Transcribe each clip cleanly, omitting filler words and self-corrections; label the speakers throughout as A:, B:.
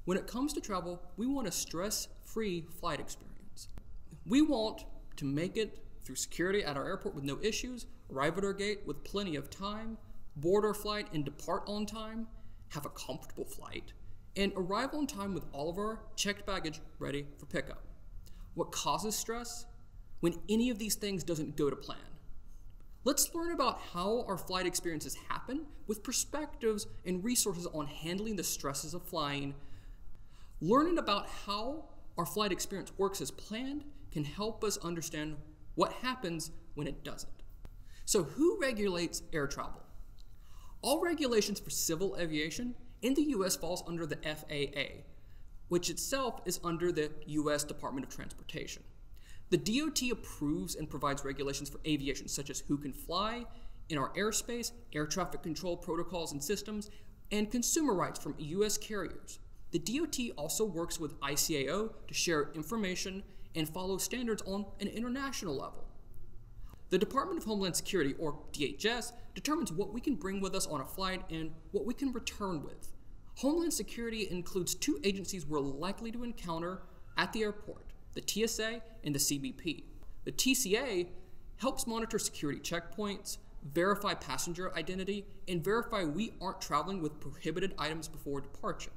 A: When it comes to travel, we want a stress-free flight experience. We want to make it through security at our airport with no issues, arrive at our gate with plenty of time, board our flight and depart on time, have a comfortable flight, and arrive on time with all of our checked baggage ready for pickup. What causes stress? When any of these things doesn't go to plan. Let's learn about how our flight experiences happen with perspectives and resources on handling the stresses of flying. Learning about how our flight experience works as planned can help us understand what happens when it doesn't. So who regulates air travel? All regulations for civil aviation in the US falls under the FAA, which itself is under the US Department of Transportation. The DOT approves and provides regulations for aviation, such as who can fly in our airspace, air traffic control protocols and systems, and consumer rights from US carriers. The DOT also works with ICAO to share information and follow standards on an international level. The Department of Homeland Security, or DHS, determines what we can bring with us on a flight and what we can return with. Homeland Security includes two agencies we're likely to encounter at the airport, the TSA and the CBP. The TCA helps monitor security checkpoints, verify passenger identity, and verify we aren't traveling with prohibited items before departure.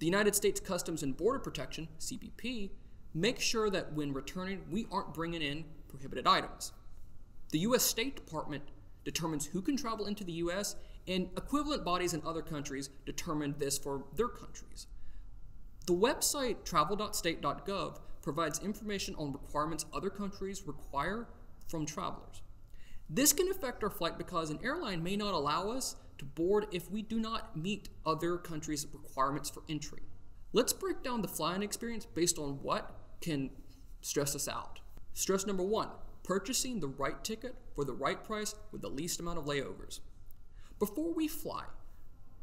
A: The United States Customs and Border Protection, CBP, makes sure that when returning, we aren't bringing in prohibited items. The U.S. State Department determines who can travel into the U.S., and equivalent bodies in other countries determine this for their countries. The website travel.state.gov provides information on requirements other countries require from travelers. This can affect our flight because an airline may not allow us to board if we do not meet other countries' requirements for entry. Let's break down the flying experience based on what can stress us out. Stress number one, purchasing the right ticket for the right price with the least amount of layovers. Before we fly,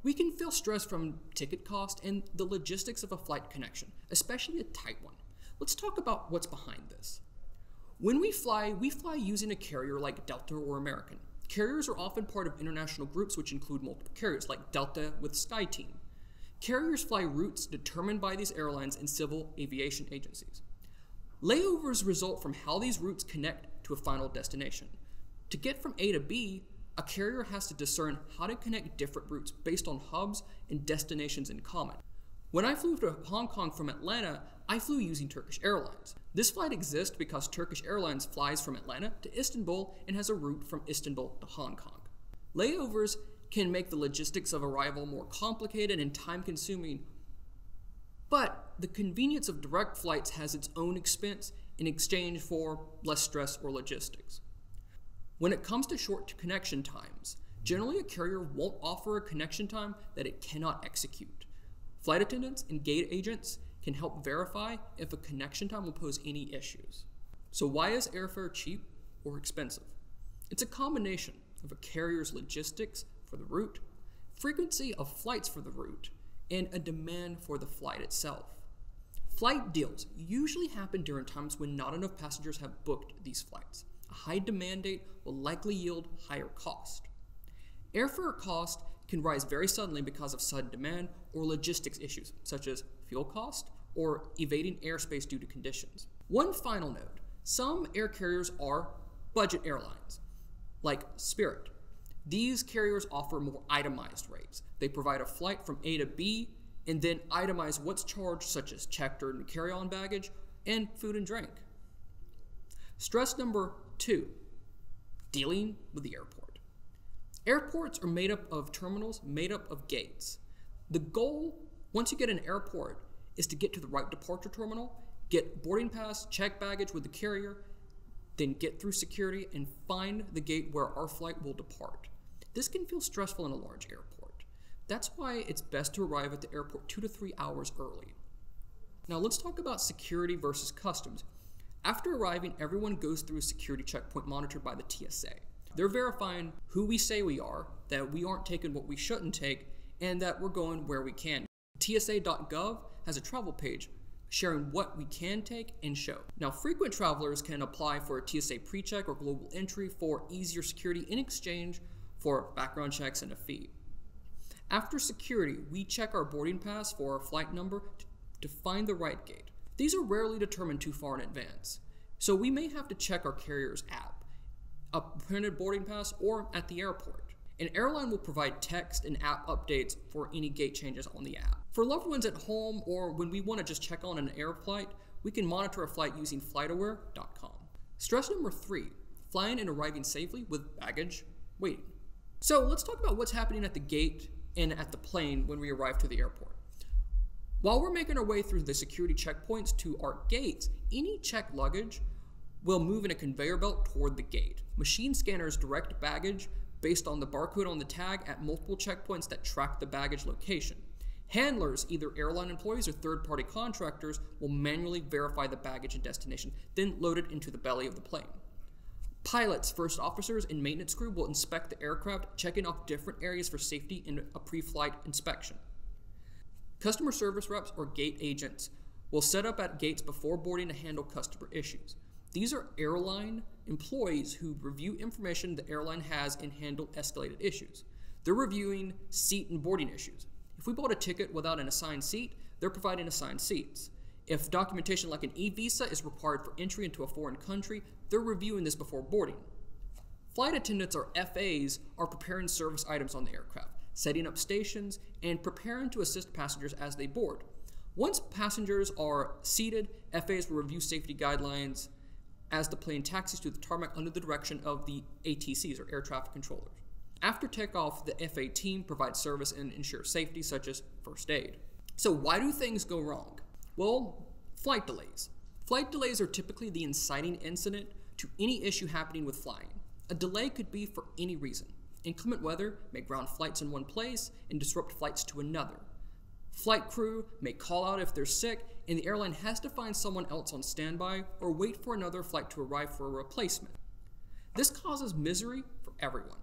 A: we can feel stress from ticket cost and the logistics of a flight connection, especially a tight one. Let's talk about what's behind this. When we fly using a carrier like Delta or American. Carriers are often part of international groups which include multiple carriers, like Delta with SkyTeam. Carriers fly routes determined by these airlines and civil aviation agencies. Layovers result from how these routes connect to a final destination. To get from A to B, a carrier has to discern how to connect different routes based on hubs and destinations in common. When I flew to Hong Kong from Atlanta, I flew using Turkish Airlines. This flight exists because Turkish Airlines flies from Atlanta to Istanbul and has a route from Istanbul to Hong Kong. Layovers can make the logistics of arrival more complicated and time-consuming, but the convenience of direct flights has its own expense in exchange for less stress or logistics. When it comes to short connection times, generally a carrier won't offer a connection time that it cannot execute. Flight attendants and gate agents can help verify if a connection time will pose any issues. So why is airfare cheap or expensive? It's a combination of a carrier's logistics for the route, frequency of flights for the route, and a demand for the flight itself. Flight deals usually happen during times when not enough passengers have booked these flights. A high demand date will likely yield higher cost. Airfare cost can rise very suddenly because of sudden demand or logistics issues, such as fuel cost or evading airspace due to conditions. One final note, some air carriers are budget airlines, like Spirit. These carriers offer more itemized rates. They provide a flight from A to B and then itemize what's charged, such as checked and carry-on baggage and food and drink. Stress number two, dealing with the airport. Airports are made up of terminals, made up of gates. The goal, once you get an airport, is to get to the right departure terminal, get boarding pass, check baggage with the carrier, then get through security and find the gate where our flight will depart. This can feel stressful in a large airport. That's why it's best to arrive at the airport 2 to 3 hours early. Now let's talk about security versus customs. After arriving, everyone goes through a security checkpoint monitored by the TSA. They're verifying who we say we are, that we aren't taking what we shouldn't take, and that we're going where we can. TSA.gov has a travel page sharing what we can take and show. Now, frequent travelers can apply for a TSA pre-check or global entry for easier security in exchange for background checks and a fee. After security, we check our boarding pass for our flight number to find the right gate. These are rarely determined too far in advance, so we may have to check our carrier's app, a printed boarding pass, or at the airport. An airline will provide text and app updates for any gate changes on the app. For loved ones at home or when we want to just check on an air flight, we can monitor a flight using flightaware.com. Stress number 3, flying and arriving safely with baggage waiting. So let's talk about what's happening at the gate and at the plane when we arrive to the airport. While we're making our way through the security checkpoints to our gates, any checked luggage will move in a conveyor belt toward the gate. Machine scanners direct baggage based on the barcode on the tag at multiple checkpoints that track the baggage location. Handlers, either airline employees or third-party contractors, will manually verify the baggage and destination, then load it into the belly of the plane. Pilots, first officers, and maintenance crew will inspect the aircraft, checking off different areas for safety in a pre-flight inspection. Customer service reps or gate agents will set up at gates before boarding to handle customer issues. These are airline employees who review information the airline has and handle escalated issues. They're reviewing seat and boarding issues. If we bought a ticket without an assigned seat, they're providing assigned seats. If documentation like an e-visa is required for entry into a foreign country, they're reviewing this before boarding. Flight attendants, or FAs, are preparing service items on the aircraft, setting up stations, and preparing to assist passengers as they board. Once passengers are seated, FAs will review safety guidelines as the plane taxis to the tarmac under the direction of the ATCs, or air traffic controllers. After takeoff, the FA team provides service and ensures safety, such as first aid. So why do things go wrong? Well, flight delays. Flight delays are typically the inciting incident to any issue happening with flying. A delay could be for any reason. Inclement weather may ground flights in one place and disrupt flights to another. Flight crew may call out if they're sick, and the airline has to find someone else on standby or wait for another flight to arrive for a replacement. This causes misery for everyone.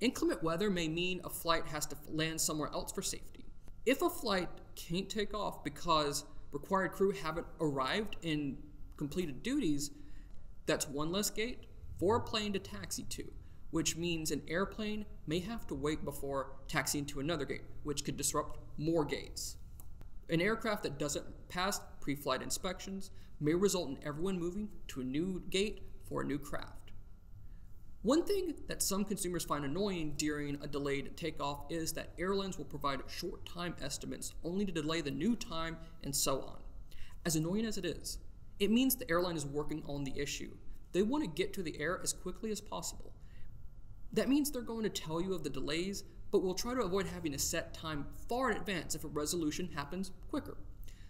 A: Inclement weather may mean a flight has to land somewhere else for safety. If a flight can't take off because required crew haven't arrived and completed duties, that's one less gate for a plane to taxi to, which means an airplane may have to wait before taxiing to another gate, which could disrupt more gates. An aircraft that doesn't pass pre-flight inspections may result in everyone moving to a new gate for a new craft. One thing that some consumers find annoying during a delayed takeoff is that airlines will provide short time estimates only to delay the new time and so on. As annoying as it is, it means the airline is working on the issue. They want to get to the air as quickly as possible. That means they're going to tell you of the delays, but will try to avoid having a set time far in advance if a resolution happens quicker.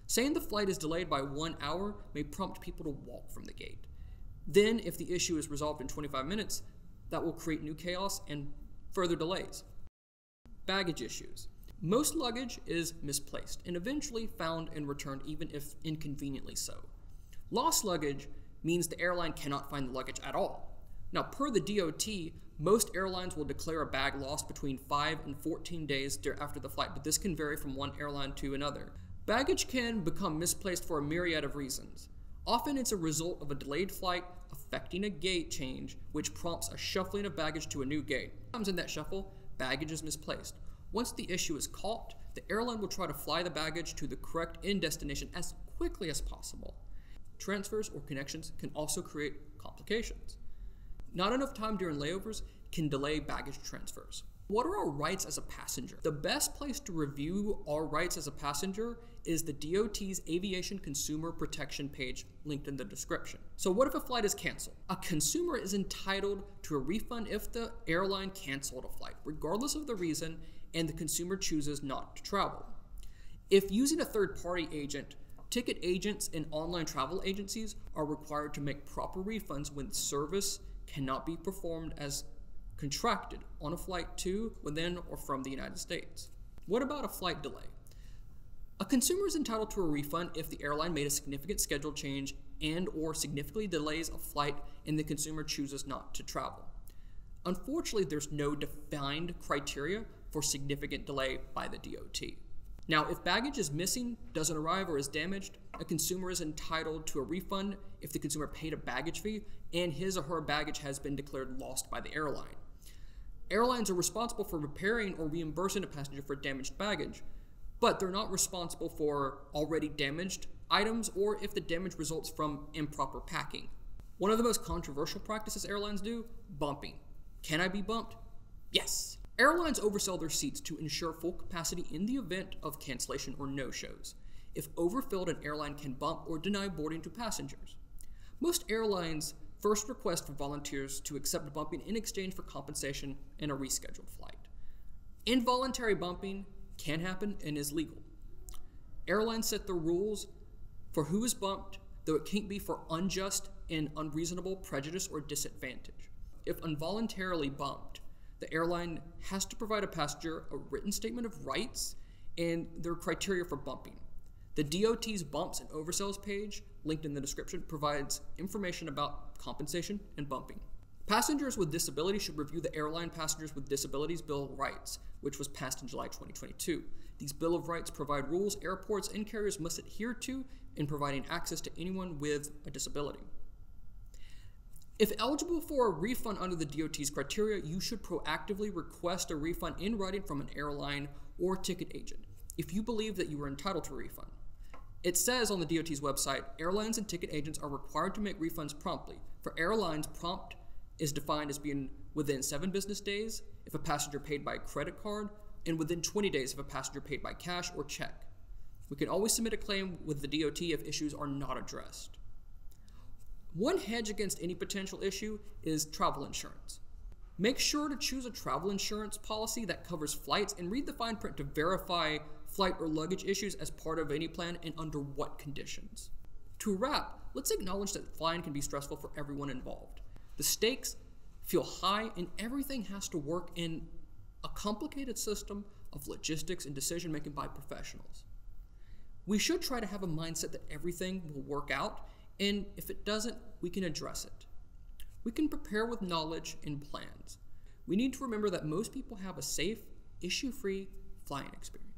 A: Saying the flight is delayed by 1 hour may prompt people to walk from the gate. Then, if the issue is resolved in 25 minutes, that will create new chaos and further delays. Baggage issues. Most luggage is misplaced and eventually found and returned, even if inconveniently so. Lost luggage means the airline cannot find the luggage at all. Now, per the DOT, most airlines will declare a bag lost between 5 and 14 days after the flight, but this can vary from one airline to another. Baggage can become misplaced for a myriad of reasons. Often it's a result of a delayed flight affecting a gate change, which prompts a shuffling of baggage to a new gate. Sometimes in that shuffle, baggage is misplaced. Once the issue is caught, the airline will try to fly the baggage to the correct end destination as quickly as possible. Transfers or connections can also create complications. Not enough time during layovers can delay baggage transfers. What are our rights as a passenger? The best place to review our rights as a passenger is the DOT's Aviation Consumer Protection page linked in the description. So what if a flight is canceled? A consumer is entitled to a refund if the airline canceled a flight, regardless of the reason, and the consumer chooses not to travel. If using a third-party agent, ticket agents and online travel agencies are required to make proper refunds when service cannot be performed as contracted on a flight to, within, or from the United States. What about a flight delay? A consumer is entitled to a refund if the airline made a significant schedule change and or significantly delays a flight and the consumer chooses not to travel. Unfortunately, there's no defined criteria for significant delay by the DOT. Now, if baggage is missing, doesn't arrive, or is damaged, a consumer is entitled to a refund if the consumer paid a baggage fee and his or her baggage has been declared lost by the airline. Airlines are responsible for repairing or reimbursing a passenger for damaged baggage, but they're not responsible for already damaged items or if the damage results from improper packing. One of the most controversial practices airlines do, bumping. Can I be bumped? Yes. Airlines oversell their seats to ensure full capacity in the event of cancellation or no-shows. If overfilled, an airline can bump or deny boarding to passengers. Most airlines first request for volunteers to accept bumping in exchange for compensation and a rescheduled flight. Involuntary bumping can happen and is legal. Airlines set the rules for who is bumped, though it can't be for unjust and unreasonable prejudice or disadvantage. If involuntarily bumped, the airline has to provide a passenger a written statement of rights and their criteria for bumping. The DOT's Bumps and Oversells page, linked in the description, provides information about compensation and bumping. Passengers with disabilities should review the Airline Passengers with Disabilities Bill of Rights, which was passed in July 2022. These Bill of Rights provide rules airports and carriers must adhere to in providing access to anyone with a disability. If eligible for a refund under the DOT's criteria, you should proactively request a refund in writing from an airline or ticket agent if you believe that you are entitled to a refund. It says on the DOT's website, airlines and ticket agents are required to make refunds promptly. For airlines, prompt is defined as being within 7 business days if a passenger paid by credit card, and within 20 days if a passenger paid by cash or check. We can always submit a claim with the DOT if issues are not addressed. One hedge against any potential issue is travel insurance. Make sure to choose a travel insurance policy that covers flights and read the fine print to verify flight or luggage issues as part of any plan and under what conditions. To wrap, let's acknowledge that flying can be stressful for everyone involved. The stakes feel high and everything has to work in a complicated system of logistics and decision making by professionals. We should try to have a mindset that everything will work out, and if it doesn't, we can address it. We can prepare with knowledge and plans. We need to remember that most people have a safe, issue-free flying experience.